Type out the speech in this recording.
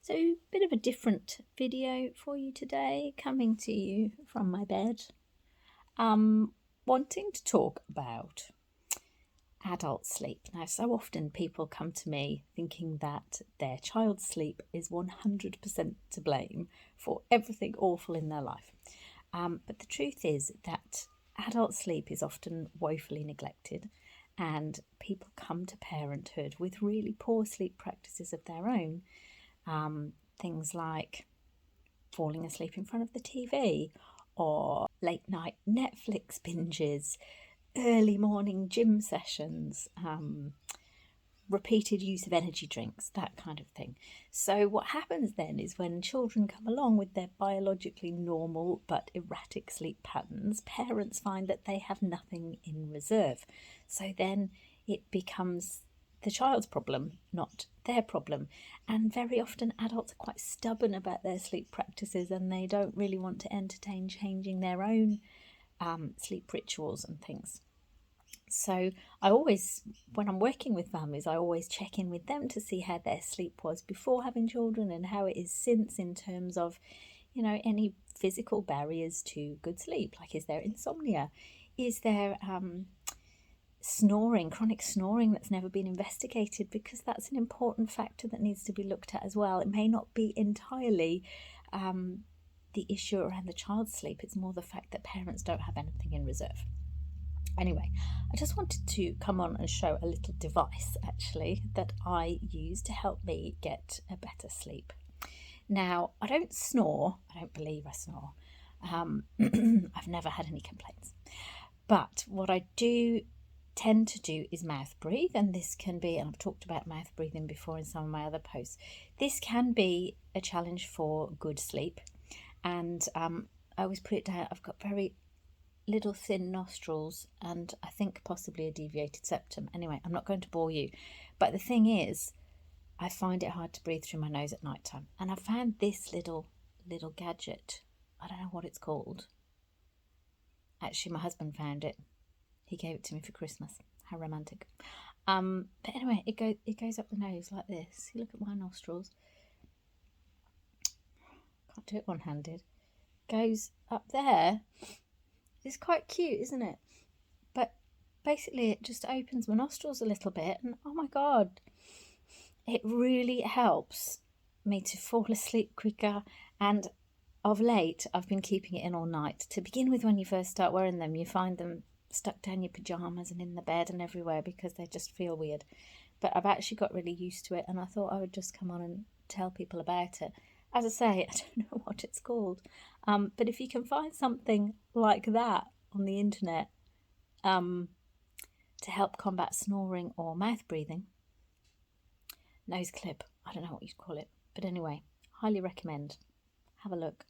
So, a bit of a different video for you today, coming to you from my bed. Wanting to talk about adult sleep. Now, so often people come to me thinking that their child's sleep is 100% to blame for everything awful in their life. But the truth is that adult sleep is often woefully neglected, and people come to parenthood with really poor sleep practices of their own. Things like falling asleep in front of the TV, or late night Netflix binges, early morning gym sessions, repeated use of energy drinks, that kind of thing. So what happens then is when children come along with their biologically normal but erratic sleep patterns, parents find that they have nothing in reserve. So then it becomes the child's problem, not their problem. And very often adults are quite stubborn about their sleep practices, and they don't really want to entertain changing their own sleep rituals and things. So I always, when I'm working with families, I always check in with them to see how their sleep was before having children and how it is since, in terms of, any physical barriers to good sleep. Like, is there insomnia? Is there snoring, chronic snoring that's never been investigated? Because that's an important factor that needs to be looked at as well. It may not be entirely the issue around the child's sleep. It's more the fact that parents don't have anything in reserve. Anyway, I just wanted to come on and show a little device actually that I use to help me get a better sleep. Now, I don't snore. I don't believe I snore. I've never had any complaints. But what I do tend to do is mouth breathe, and this can be, and I've talked about mouth breathing before in some of my other posts, this can be a challenge for good sleep. And I always put it down, I've got very little thin nostrils and I think possibly a deviated septum. Anyway, I'm not going to bore you, but the thing is, I find it hard to breathe through my nose at night time, and I found this little gadget. I don't know what it's called. Actually, my husband found it. He gave it to me for Christmas. How romantic. But anyway, it goes up the nose like this. You look at my nostrils. Can't do it one-handed. Goes up there. It's quite cute, isn't it? But basically it just opens my nostrils a little bit, and oh my God, it really helps me to fall asleep quicker. And of late, I've been keeping it in all night. To begin with, when you first start wearing them, you find them stuck down your pyjamas and in the bed and everywhere because they just feel weird. But I've actually got really used to it, and I thought I would just come on and tell people about it. As I say, I don't know what it's called. But if you can find something like that on the internet to help combat snoring or mouth breathing, nose clip, I don't know what you'd call it. But anyway, highly recommend. Have a look.